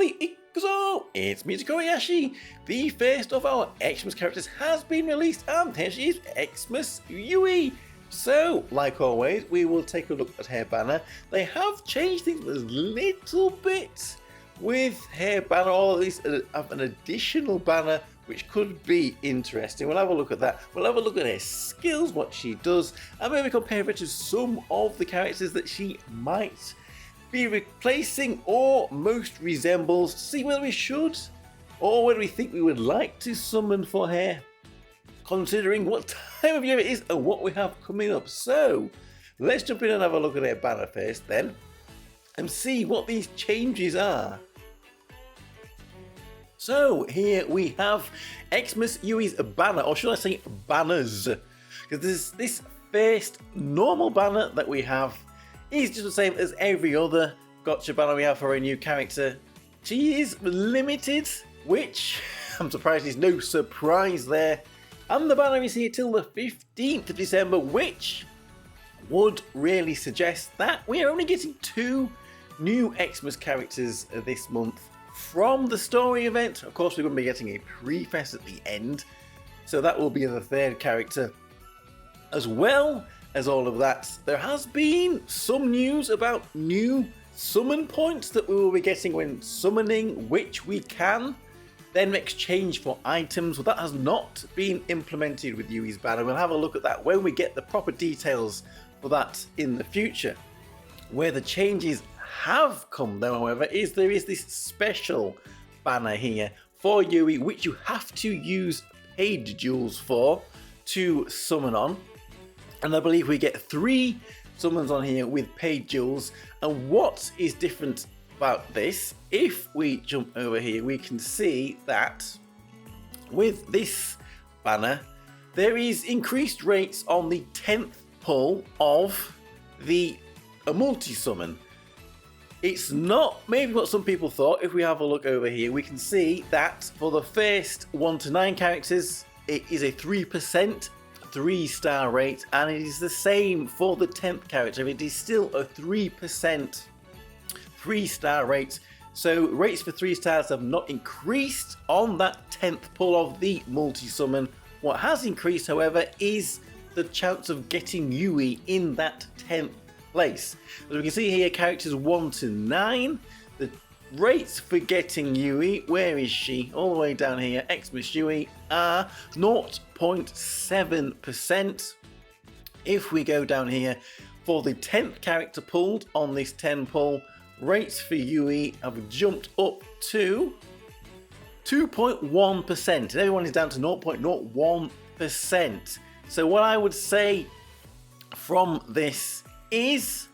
everybody, it's Tokkuri Yashi. The first of our Xmas characters has been released, and here she is, Xmas Yui. So, like always, we will take a look at her banner. They have changed things a little bit with her banner, or at least have an additional banner which could be interesting. We'll have a look at that. We'll have a look at her skills, what she does, and maybe compare it to some of the characters that she might be replacing or most resembles, to see whether we should or whether we think we would like to summon for her, considering what time of year it is and what we have coming up. So let's jump in and have a look at her banner first then and see what these changes are. So here we have Xmas Yui's banner, or should I say banners, because this first normal banner that we have is just the same as every other gotcha banner we have for a new character. She is limited, which I'm surprised is no surprise there. And the banner is here till the 15th of December, which would really suggest that we are only getting 2 new Xmas characters this month from the story event. Of course, we're going to be getting a pre-fest at the end, so that will be the 3rd character. As well as all of that, there has been some news about new summon points that we will be getting when summoning, which we can then exchange for items. Well, that has not been implemented with Yui's banner. We'll have a look at that when we get the proper details for that in the future. Where the changes have come though, however, is there is this special banner here for Yui, which you have to use paid jewels for to summon on. And I believe we get 3 summons on here with paid jewels. And what is different about this, if we jump over here, we can see that with this banner, there is increased rates on the 10th pull of the multi-summon. It's not maybe what some people thought. If we have a look over here, we can see that for the first 1 to 9 characters, it is a 3% 3-star rate, and it is the same for the 10th character. It is still a 3% 3-star rate. So rates for 3 stars have not increased on that 10th pull of the multi-summon. What has increased, however, is the chance of getting Yui in that 10th place. As we can see here, characters 1 to 9, the rates for getting Yui, where is she? All the way down here, Xmas Yui, are 0.7%. If we go down here, for the 10th character pulled on this 10 pull, rates for Yui have jumped up to 2.1%, and everyone is down to 0.01%. So what I would say from this is,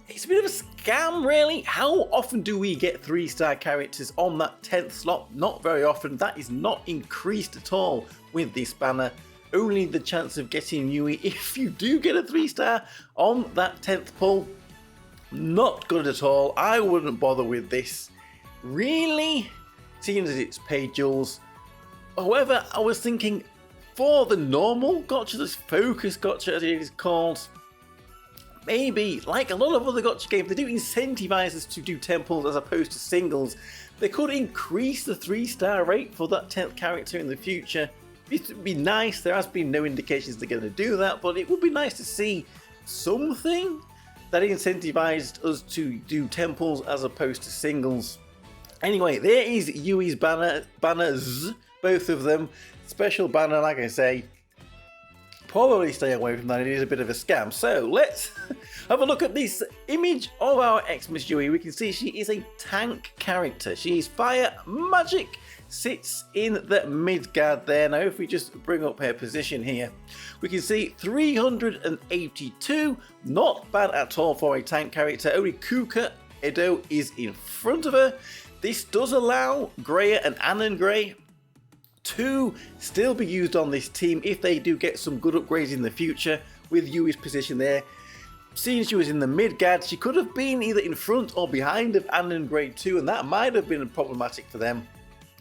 it's a bit of a scam, really. How often do we get 3-star characters on that 10th slot? Not very often. That is not increased at all with this banner. Only the chance of getting Yui if you do get a 3-star on that 10th pull. Not good at all. I wouldn't bother with this, really, seeing as it's paid jewels. However, I was thinking for the normal gotcha, this focus gotcha as it is called, maybe, like a lot of other gotcha games, they do incentivize us to do temples as opposed to singles. They could increase the 3-star rate for that 10th character in the future. It would be nice. There has been no indications they're going to do that, but it would be nice to see something that incentivized us to do temples as opposed to singles. Anyway, there is Yui's banners, both of them. Special banner, like I say. Probably stay away from that, it is a bit of a scam. So let's have a look at this image of our Xmas Yui. We can see she is a tank character. She is fire magic, sits in the mid guard there. Now if we just bring up her position here, we can see 382, not bad at all for a tank character. Only Kuka Edo is in front of her. This does allow Greya and Anon Grey to still be used on this team if they do get some good upgrades in the future with Yui's position there. Seeing she was in the mid guard, she could have been either in front or behind of Anon Grey too, and that might have been problematic for them.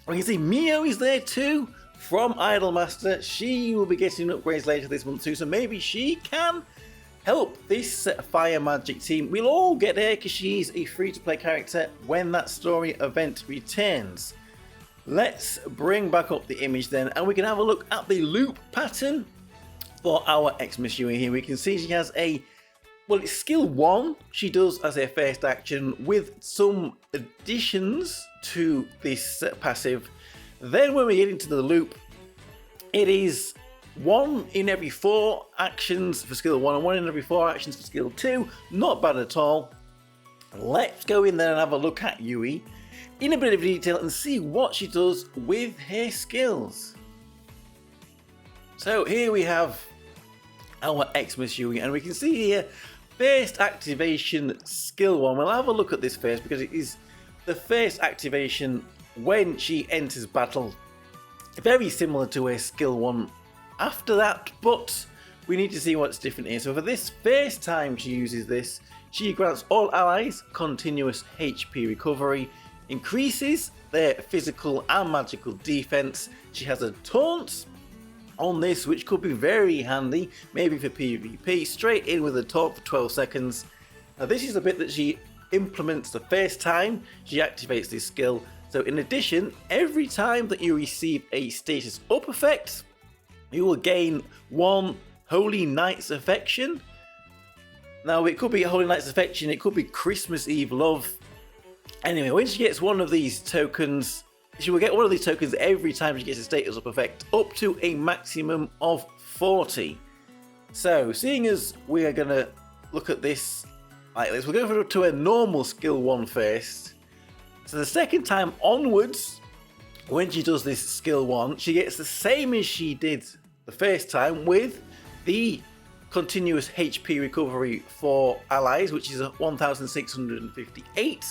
We can see Mio is there too from Idolmaster. She will be getting upgrades later this month too, so maybe she can help this Fire Magic team. We'll all get her because she's a free-to-play character when that story event returns. Let's bring back up the image then, and we can have a look at the loop pattern for our Xmas Yui here. We can see she has a, well, it's skill 1 she does as her first action with some additions to this passive. Then when we get into the loop, it is 1 in every 4 actions for skill 1 and 1 in every 4 actions for skill 2. Not bad at all. Let's go in there and have a look at Yui in a bit of detail and see what she does with her skills. So here we have our Xmas Yui, and we can see here first activation skill 1. We'll have a look at this first because it is the first activation when she enters battle. Very similar to her skill 1 after that, but we need to see what's different here. So for this first time she uses this, she grants all allies continuous HP recovery, increases their physical and magical defense. She has a taunt on this, which could be very handy, maybe for PvP. Straight in with a taunt for 12 seconds. Now this is the bit that she implements the first time she activates this skill. So in addition, every time that you receive a status up effect, you will gain 1 Holy Knight's Affection. Now it could be Holy Knight's Affection, it could be Christmas Eve Love. Anyway, when she gets one of these tokens, she will get one of these tokens every time she gets a status up effect, up to a maximum of 40. So, seeing as we are going to look at this like this, we'll go to a normal skill 1 first. So the second time onwards, when she does this skill 1, she gets the same as she did the first time with the continuous HP recovery for allies, which is 1,658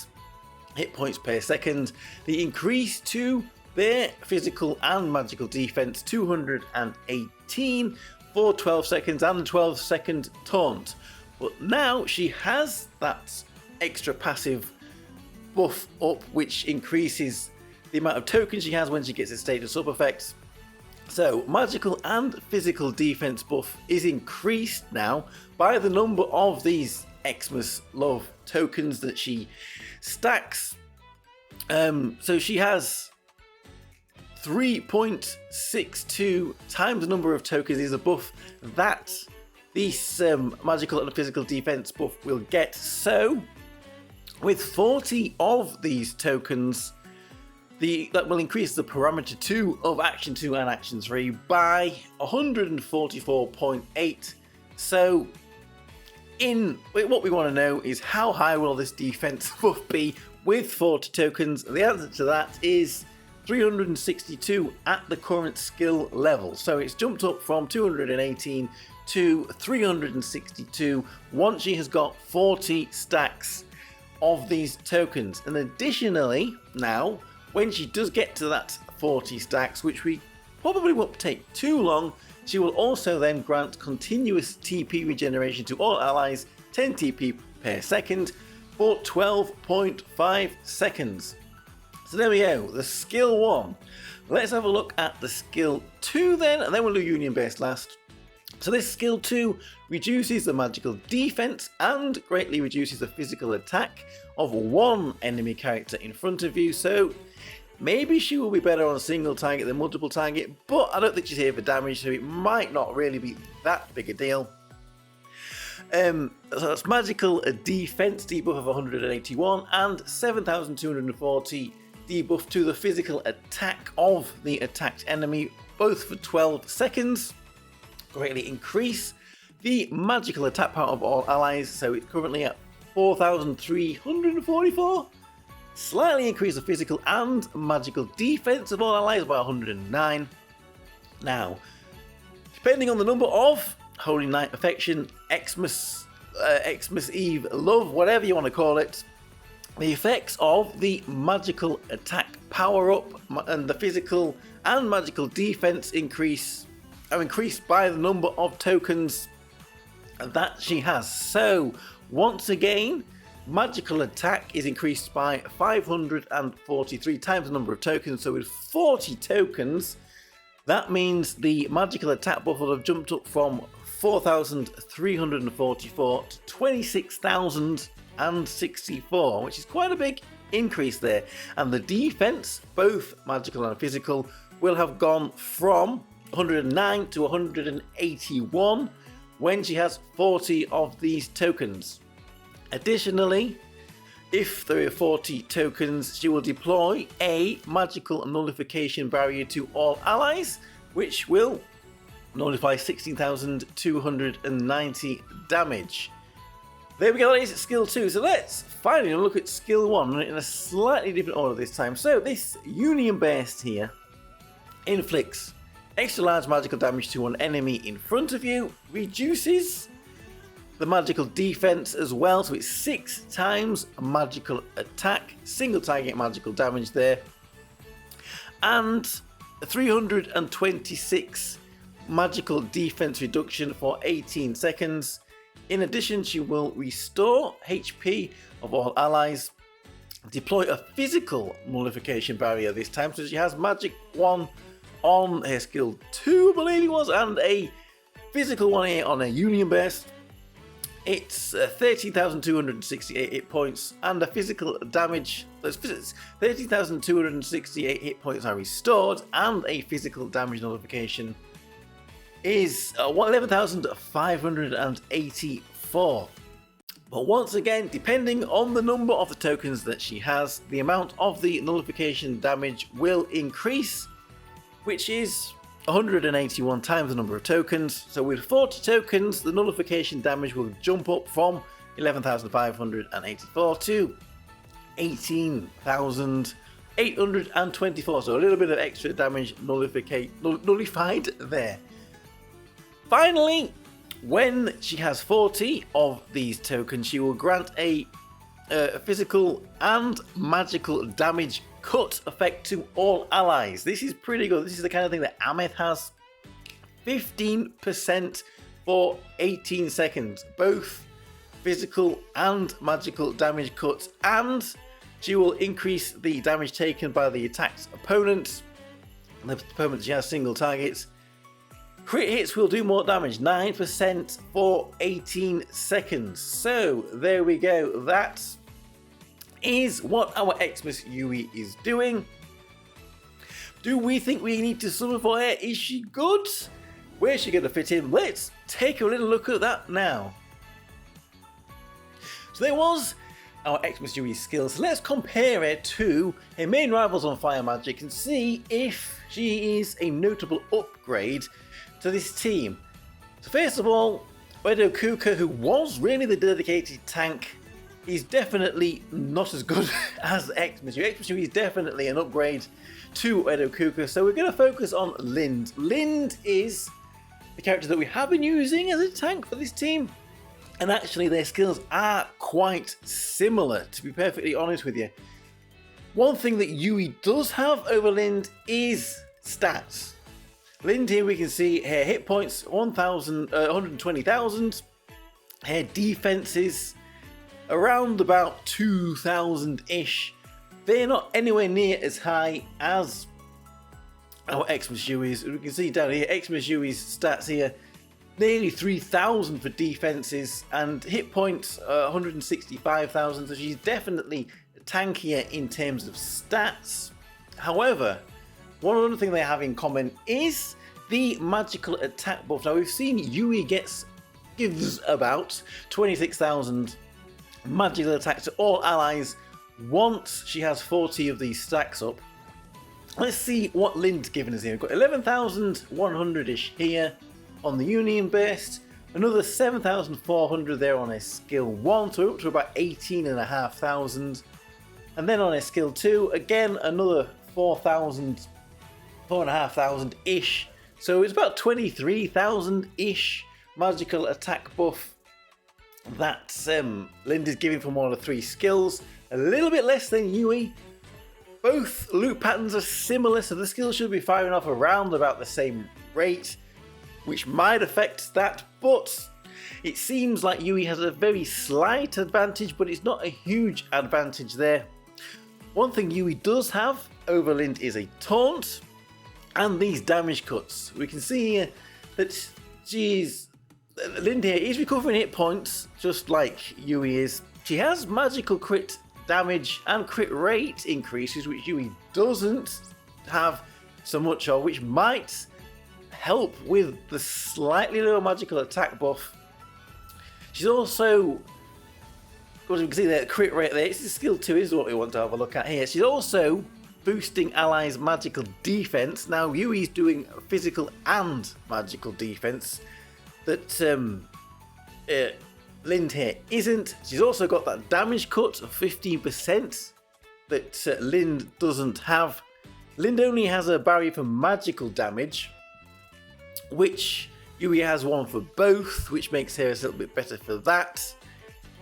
hit points per second. The increase to their physical and magical defense, 218 for 12 seconds, and the 12-second taunt. But now she has that extra passive buff up, which increases the amount of tokens she has when she gets a status up effect. So magical and physical defense buff is increased now by the number of these Xmas Love tokens that she stacks. So she has 3.62 times the number of tokens is a buff that this magical and physical defense buff will get. So with 40 of these tokens, that will increase the parameter 2 of Action 2 and Action 3 by 144.8. So what we want to know is how high will this defense buff be with 40 tokens? The answer to that is 362 at the current skill level. So it's jumped up from 218 to 362 once she has got 40 stacks of these tokens. And additionally, now when she does get to that 40 stacks, which we probably won't take too long, she will also then grant continuous TP regeneration to all allies, 10 TP per second for 12.5 seconds. So there we go, the skill 1. Let's have a look at the skill 2 then, and then we'll do union based last. So this skill 2 reduces the magical defense and greatly reduces the physical attack of one enemy character in front of you. So maybe she will be better on a single target than multiple target, but I don't think she's here for damage, so it might not really be that big a deal. So that's magical defense debuff of 181 and 7,240 debuff to the physical attack of the attacked enemy, both for 12 seconds. Greatly increase the magical attack power of all allies, so it's currently at 4,344. Slightly increase the physical and magical defense of all allies by 109. Now, depending on the number of Holy Knight Affection, Xmas Eve Love, whatever you want to call it, the effects of the magical attack power up and the physical and magical defense increase are increased by the number of tokens that she has. So once again, magical attack is increased by 543 times the number of tokens. So with 40 tokens, that means the magical attack buff will have jumped up from 4,344 to 26,064, which is quite a big increase there. And the defense, both magical and physical, will have gone from 109 to 181 when she has 40 of these tokens. Additionally, if there are 40 tokens, she will deploy a magical nullification barrier to all allies, which will nullify 16,290 damage. There we go, that is skill 2. So let's finally look at skill 1 in a slightly different order this time. So this Union Burst here inflicts extra large magical damage to an enemy in front of you, reduces the magical defense as well, so it's 6 times magical attack, single target magical damage there, and 326 magical defense reduction for 18 seconds. In addition, she will restore HP of all allies, deploy a physical nullification barrier this time, so she has magic 1 on her skill 2, I believe it was, and a physical one here on her Union Burst. It's 13,268 hit points, and a physical damage. 13,268 hit points are restored, and a physical damage nullification is 11,584. But once again, depending on the number of the tokens that she has, the amount of the nullification damage will increase, which is 181 times the number of tokens. So with 40 tokens, the nullification damage will jump up from 11,584 to 18,824. So a little bit of extra damage nullified there. Finally, when she has 40 of these tokens, she will grant a physical and magical damage cut effect to all allies. This is pretty good. This is the kind of thing that Ameth has. 15% for 18 seconds, both physical and magical damage cuts, and she will increase the damage taken by the attacked opponent. The opponent she has single targets. Crit hits will do more damage, 9% for 18 seconds. So there we go. That is what our Xmas Yui is doing. Do we think we need to summon for her? Is she good? Where's she going to fit in? Let's take a little look at that now. So there was our Xmas Yui skills. Let's compare her to her main rivals on Fire Magic and see if she is a notable upgrade to this team. So first of all, Edo Kuka, who was really the dedicated tank, is definitely not as good as Xmas Yui. Xmas Yui is definitely an upgrade to Edo Kuka, so we're going to focus on Lind. Lind is the character that we have been using as a tank for this team, and actually their skills are quite similar, to be perfectly honest with you. One thing that Yui does have over Lind is stats. Lind here we can see her hit points 120,000, her defenses around about 2,000-ish. They're not anywhere near as high as our Xmas Yui's. We can see down here, Xmas Yui's stats here, nearly 3,000 for defenses, and hit points 165,000, so she's definitely tankier in terms of stats. However, one other thing they have in common is the magical attack buff. Now we've seen Yui gives about 26,000 magical attacks to all allies once she has 40 of these stacks up. Let's see what Lind's given us here. We've got 11,100-ish here on the Union Burst, another 7,400 there on her skill 1, so we're up to about 18,500. And then on her skill 2, again another 4,500-ish. So it's about 23,000-ish magical attack buff that Lind is giving from one of the 3 skills. A little bit less than Yui. Both loop patterns are similar, so the skills should be firing off around about the same rate, which might affect that, but it seems like Yui has a very slight advantage, but it's not a huge advantage there. One thing Yui does have over Lind is a taunt and these damage cuts. We can see here that she's Lind here is recovering hit points, just like Yui is. She has magical crit damage and crit rate increases, which Yui doesn't have so much of, which might help with the slightly lower magical attack buff. She's also, as you can see there, crit rate there. This is skill 2 is what we want to have a look at here. She's also boosting allies' magical defense. Now Yui's doing physical and magical defense that Lind here isn't. She's also got that damage cut of 15% that Lind doesn't have. Lind only has a barrier for magical damage, which Yui has one for both, which makes her a little bit better for that.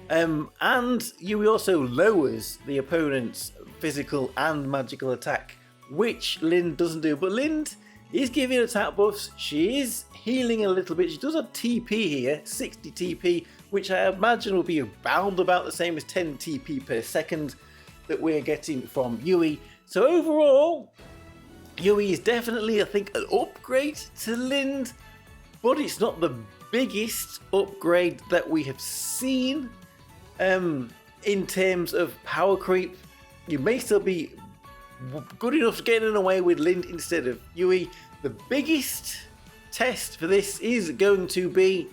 And Yui also lowers the opponent's physical and magical attack, which Lind doesn't do. But Lind is giving attack buffs. She is healing a little bit. She does have TP here, 60 TP, which I imagine will be around about the same as 10 TP per second that we're getting from Yui. So overall, Yui is definitely, I think, an upgrade to Lind, but it's not the biggest upgrade that we have seen. In terms of power creep, you may still be good enough to get away with Lind instead of Yui. The biggest test for this is going to be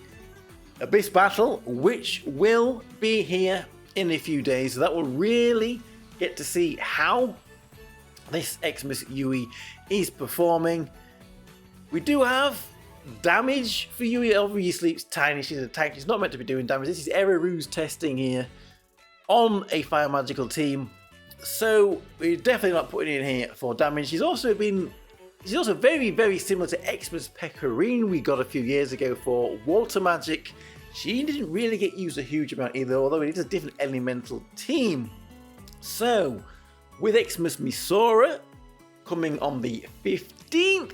Abyss Battle, which will be here in a few days. So that will really get to see how this Xmas Yui is performing. We do have damage for Yui. Obviously it's tiny, she's a tank, she's not meant to be doing damage. This is Ereru's testing here on a fire magical team, so we're definitely not putting in here for damage. She's also very, very similar to Xmas Pecorine we got a few years ago for water magic. She didn't really get used a huge amount either, although it is a different elemental team. So with Xmas Misora coming on the 15th,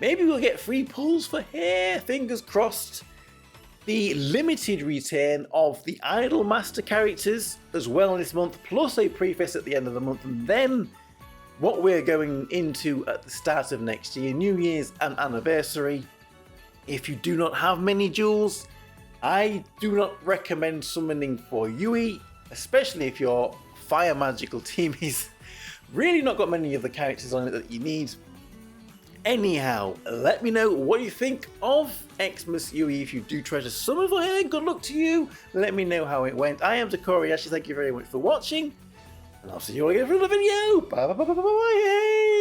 maybe we'll get free pulls for her, fingers crossed. The limited return of the Idol Master characters as well this month, plus a preface at the end of the month, and then what we're going into at the start of next year, New Year's and anniversary. If you do not have many jewels, I do not recommend summoning for Yui, especially if your fire magical team is really not got many of the characters on it that you need. Anyhow, let me know what you think of Xmas Yui. If you do try to summon for her, good luck to you. Let me know how it went. I am Tokkuri Yashi. Thank you very much for watching, and I'll see you all again for another video. Bye bye bye bye bye bye.